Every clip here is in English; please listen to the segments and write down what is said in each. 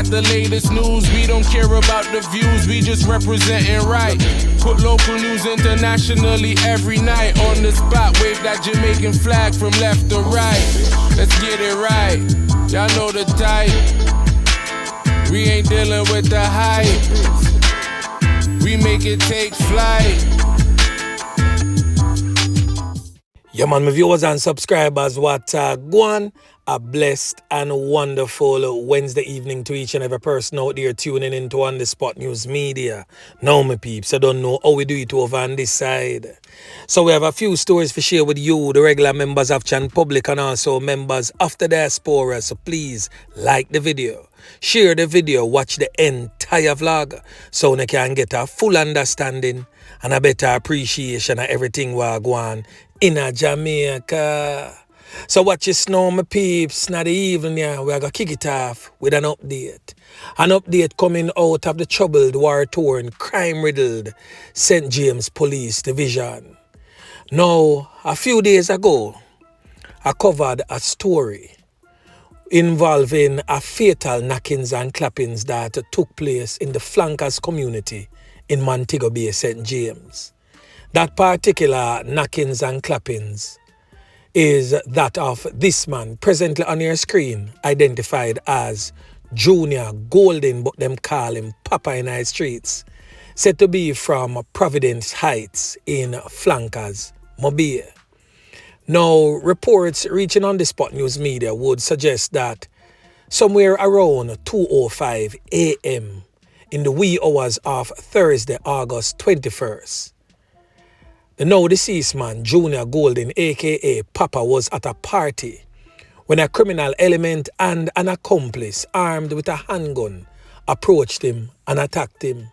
the latest news. We don't care about the views, we just representing right. Put local news internationally every night. On the spot, wave that Jamaican flag from left to right. Let's get it right, y'all know the type. We ain't dealing with the hype. We make it take flight. Yeah, man, my viewers and subscribers, what go on? A blessed and wonderful Wednesday evening to each and every person out there tuning into On The Spot News Media. Now, my peeps, I don't know how we do it over on this side. So we have a few stories to share with you, the regular members of Chan Public and also members of the diaspora. So please like the video, share the video, watch the entire vlog so you can get a full understanding and a better appreciation of everything we go on in a Jamaica. So watch your snow, my peeps. Now the evening, yeah, we're going to kick it off with an update. An update coming out of the troubled, war-torn, crime-riddled St. James Police Division. Now, a few days ago, I covered a story involving a fatal knockings and clappings that took place in the Flankers community in Montego Bay, St. James. That particular knockings and clappings is that of this man, presently on your screen, identified as Junior Golden, but them call him Papa in our streets, said to be from Providence Heights in Flankers, Mobile. Now, reports reaching On The Spot News Media would suggest that somewhere around 2:05 a.m. in the wee hours of Thursday, August 21st, the now deceased man, Junior Golden, aka Papa, was at a party when a criminal element and an accomplice armed with a handgun approached him and attacked him.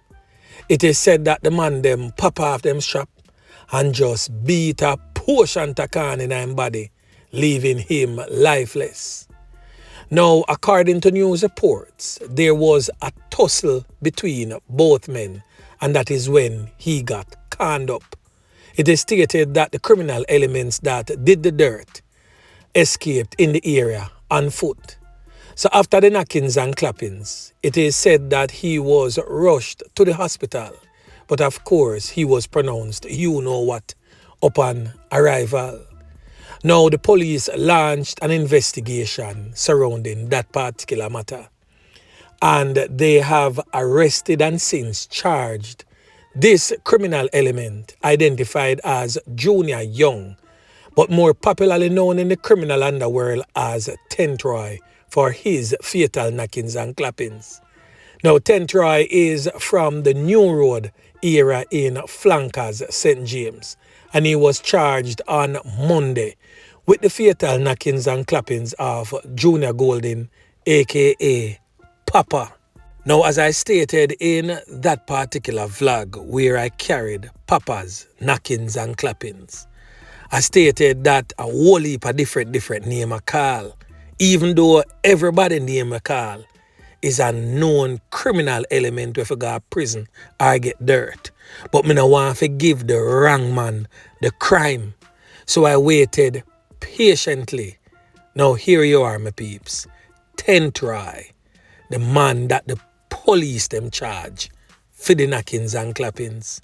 It is said that the man them pop off them strap and just beat a portion takan in his body, leaving him lifeless. Now, according to news reports, there was a tussle between both men, and that is when he got conned up. It is stated that the criminal elements that did the dirt escaped in the area on foot. So after the knockings and clappings, it is said that he was rushed to the hospital. But of course, he was pronounced you know what upon arrival. Now the police launched an investigation surrounding that particular matter. And they have arrested and since charged this criminal element identified as Junior Young, but more popularly known in the criminal underworld as Tentroy, for his fatal knockings and clappings. Now, Tentroy is from the New Road area in Flankers, St. James, and he was charged on Monday with the fatal knockings and clappings of Junior Golden, aka Papa. Now, as I stated in that particular vlog where I carried Papa's knockings and clappings, I stated that a whole heap of different name I call, even though everybody name I call is a known criminal element if you go to prison or get dirt. But me no want to give the wrong man the crime. So I waited patiently. Now here you are, my peeps. Tentroy, the man that the police them charge for the knockings and clappings.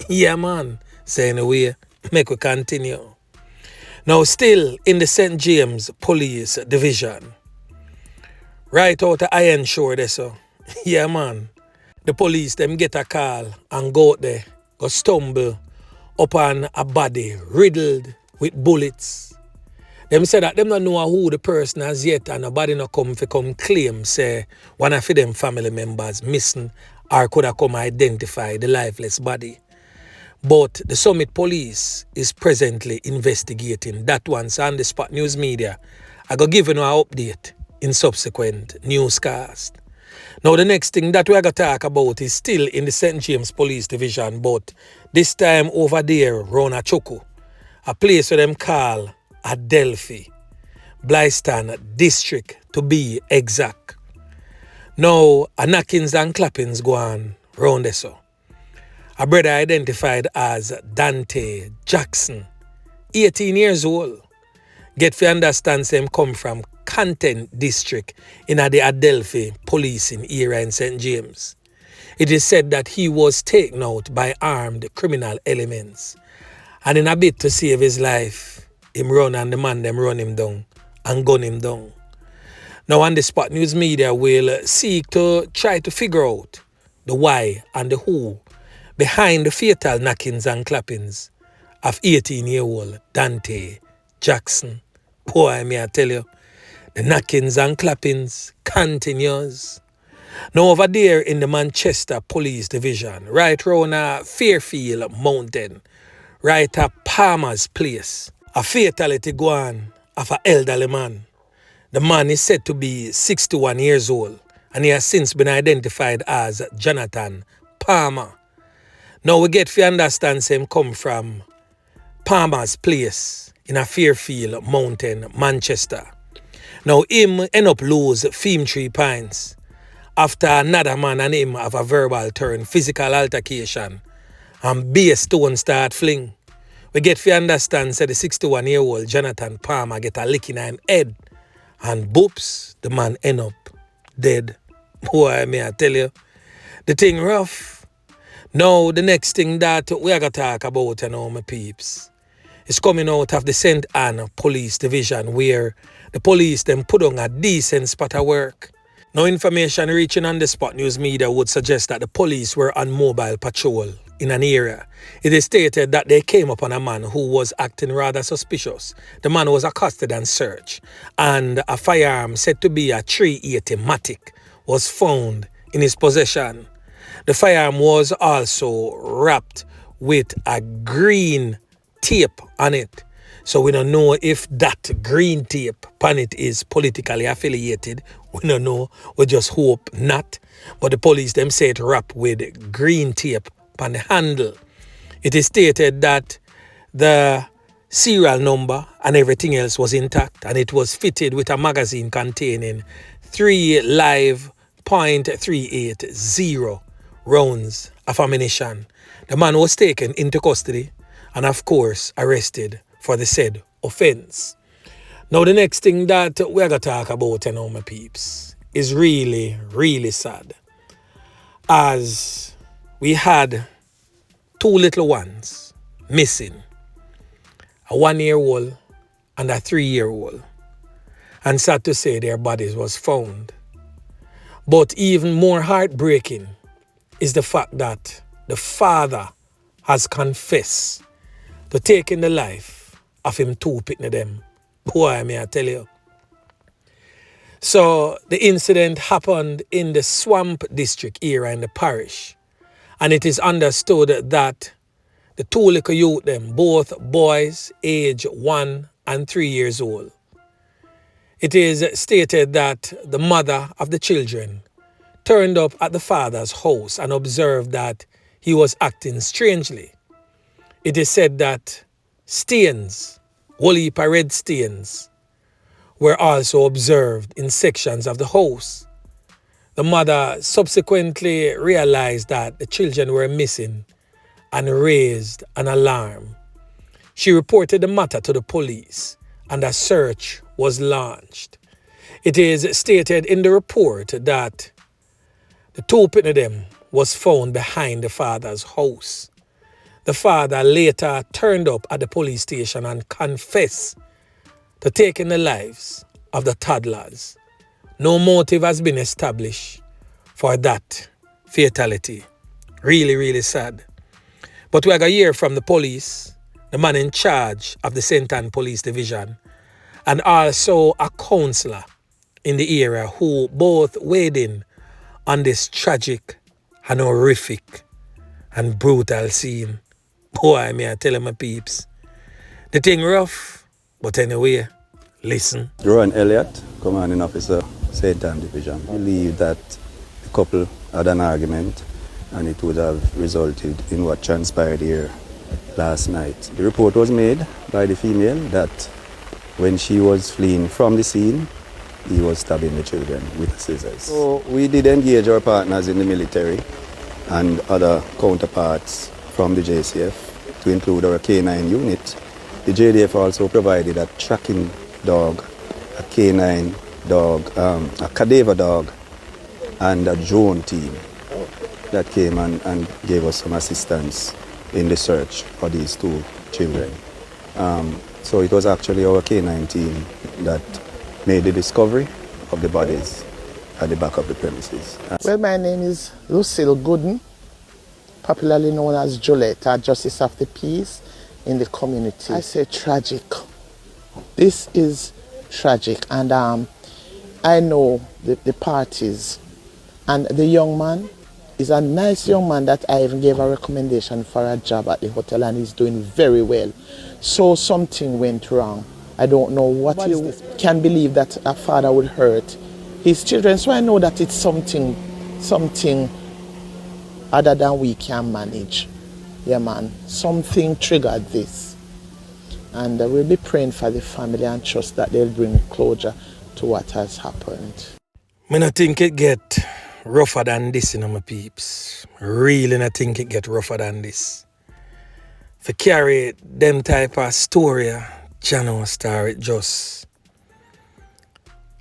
Yeah, man. So anyway, make we continue. Now, still in the St. James Police Division, right out of Iron Shore there, so. Yeah, man. The police them get a call and go out there, go stumble upon a body riddled with bullets. Them say that them don't know who the person is yet, and nobody no come claim, say one of them family members missing or could have come identify the lifeless body. But the Summit Police is presently investigating that one. So On The Spot News Media, I go give you an update in subsequent newscast. Now the next thing that we're going to talk about is still in the St. James Police Division, but this time over there around Achoko, a place where them call Adelphi, Blyston District to be exact. Now, a knockings and clappings go on round there so. A brother identified as Dante Jackson, 18 years old, get to understand him come from content district in the Adelphi policing area in St. James. It is said that he was taken out by armed criminal elements. And in a bid to save his life, him run and the man them run him down and gun him down. Now on the spot, news media will seek to try to figure out the why and the who behind the fatal knockings and clappings of 18-year-old Dante Jackson. Boy, may I tell you, the knockings and clappings continues. Now over there in the Manchester Police Division, right round Fairfield Mountain, right at Palmer's Place, a fatality go on of an elderly man. The man is said to be 61 years old and he has since been identified as Jonathan Palmer. Now we get to understand him come from Palmer's Place in a Fairfield Mountain, Manchester. Now him end up lose Fame 3 Pines after another man and him have a verbal turn, physical altercation, and be a stone start fling. We get to understand say the 61-year-old Jonathan Palmer get a lick in him head and boops, the man end up dead. Boy, may I tell you, the thing rough. Now the next thing that we are going to talk about, my peeps, is coming out of the St. Anne Police Division where the police them put on a decent spot of work. Now information reaching on the spot news media would suggest that the police were on mobile patrol in an area. It is stated that they came upon a man who was acting rather suspicious. The man was accosted and searched, and a firearm said to be a .380 Matic was found in his possession. The firearm was also wrapped with a green tape on it. So we don't know if that green tape on it is politically affiliated. We don't know. We just hope not. But the police them say it wrapped with green tape on the handle. It is stated that the serial number and everything else was intact, and it was fitted with a magazine containing 3 live .380 rounds of ammunition. The man was taken into custody and of course arrested for the said offense. Now the next thing that we're going to talk about, my peeps, is really, really sad. As we had 2 little ones missing, a 1-year-old and a 3-year-old. And sad to say their bodies was found. But even more heartbreaking is the fact that the father has confessed to taking the life of him 2 pitney them. Boy, may I tell you. So the incident happened in the Swamp District area in the parish. And it is understood that the 2 little youth them, both boys, age 1 and 3 years old. It is stated that the mother of the children turned up at the father's house and observed that he was acting strangely. It is said that stains, whole heap of red stains, were also observed in sections of the house. The mother subsequently realized that the children were missing and raised an alarm. She reported the matter to the police and a search was launched. It is stated in the report that the 2 pitney them was found behind the father's house. The father later turned up at the police station and confessed to taking the lives of the toddlers. No motive has been established for that fatality. Really, really sad. But we are going to hear from the police, the man in charge of the St. Anne Police Division, and also a counsellor in the area who both weighed in on this tragic and horrific and brutal scene. Boy, may I tell you, my peeps, the thing rough, but anyway, listen. Ron Elliott, commanding officer, St. Anne Division, believed that the couple had an argument and it would have resulted in what transpired here last night. The report was made by the female that when she was fleeing from the scene, he was stabbing the children with scissors. So we did engage our partners in the military and other counterparts from the JCF to include our K9 unit. The JDF also provided a tracking dog, a K9 dog, a cadaver dog, and a drone team that came and gave us some assistance in the search for these two children. So it was actually our K9 team that made the discovery of the bodies at the back of the premises. Well, my name is Lucille Gooden, popularly known as Joletta, Justice of the Peace in the community. I say tragic. This is tragic, and I know the parties, and the young man is a nice young man that I even gave a recommendation for a job at the hotel, and he's doing very well. So something went wrong. I don't know what is this. Can't believe that a father would hurt his children. So I know that it's something other than we can manage. Yeah, man. Something triggered this. And we'll be praying for the family and trust that they'll bring closure to what has happened. I don't think it get rougher than this, my peeps. Really, I think it get rougher than this. For carry them type of story, channel star, it just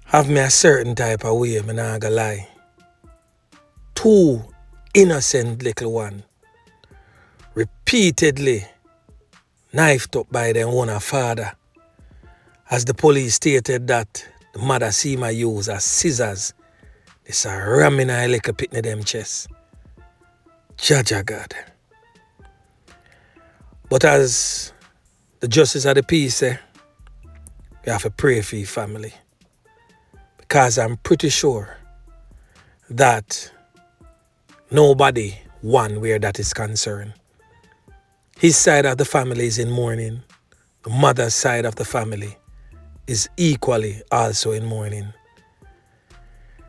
have me a certain type of way, I'm not gonna lie. Two innocent little one repeatedly knifed up by their own father, as the police stated that the mother seen my use as scissors. It's a ramming a little pit in them chest. Jaja God. But as the justice of the peace say, we have to pray for your family. Because I'm pretty sure that nobody won where that is concerned. His side of the family is in mourning. The mother's side of the family is equally also in mourning.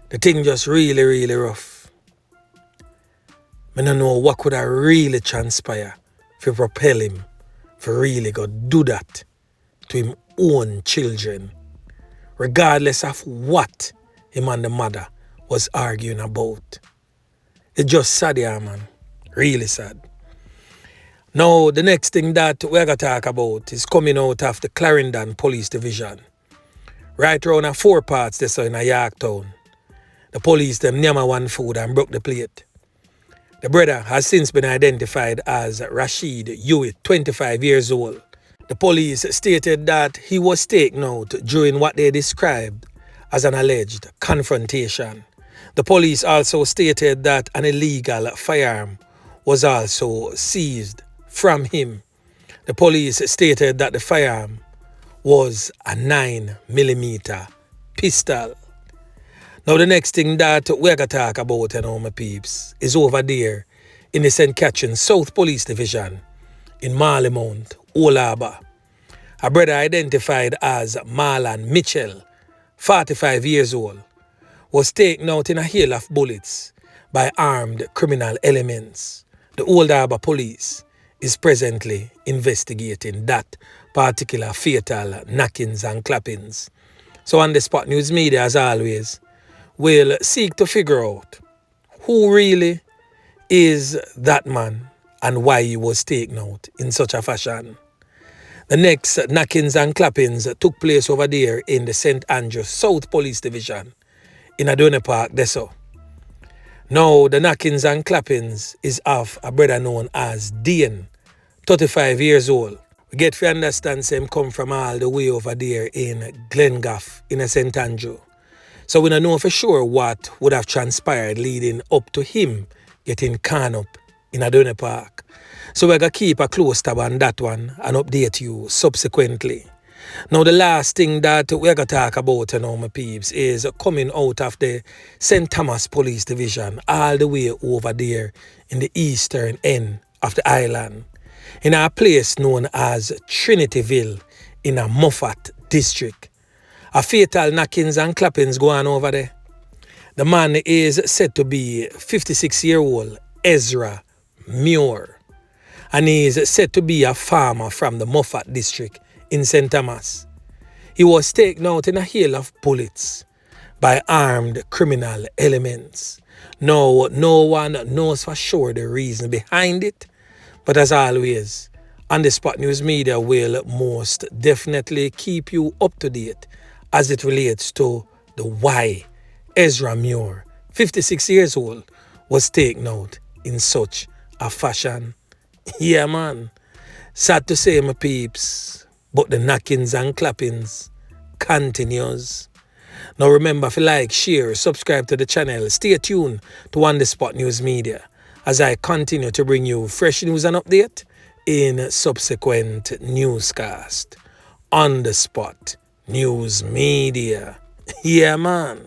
The thing just really, really rough. I don't know what could have really transpire to propel him for really go do that to him own children, regardless of what him and the mother was arguing about. It's just sad, yeah, man. Really sad. Now, the next thing that we're going to talk about is coming out of the Clarendon Police Division. Right around 4 parts there so in a Yorktown. The police them near one food and broke the plate. The brother has since been identified as Rashid Hewitt, 25 years old. The police stated that he was taken out during what they described as an alleged confrontation. The police also stated that an illegal firearm was also seized from him. The police stated that the firearm was a 9mm pistol. Now the next thing that we're going to talk about, my peeps, is over there in the St. Catherine South Police Division in Marlymount, Old Harbour. A brother identified as Marlon Mitchell, 45 years old, was taken out in a hail of bullets by armed criminal elements. The Old Harbour Police is presently investigating that particular fatal knockings and clappings. So on the Spot News Media, as always, will seek to figure out who really is that man and why he was taken out in such a fashion. The next knockings and clappings took place over there in the St. Andrews South Police Division in Adone Park, Deso. Now, the knockings and clappings is of a brother known as Dean, 35 years old. We get to understand him come from all the way over there in Glengaff in St. Andrew. So we don't know for sure what would have transpired leading up to him getting caught up in Adone Park. So we're going to keep a close tab on that one and update you subsequently. Now the last thing that we're going to talk about, my peeps, is coming out of the St. Thomas Police Division all the way over there in the eastern end of the island, in a place known as Trinityville in a Moffat district. A fatal knockings and clappings going on over there. The man is said to be 56-year-old Ezra Muir, and he is said to be a farmer from the Moffat district in St. Thomas. He was taken out in a hail of bullets by armed criminal elements. Now, no one knows for sure the reason behind it, but as always, on the Spot News Media will most definitely keep you up to date as it relates to the why Ezra Muir, 56 years old, was taken out in such a fashion. Yeah, man. Sad to say, my peeps, but the knockings and clappings continues. Now remember, if you like, share, subscribe to the channel, stay tuned to On The Spot News Media as I continue to bring you fresh news and update in subsequent newscast. On The Spot News Media. Yeah, man.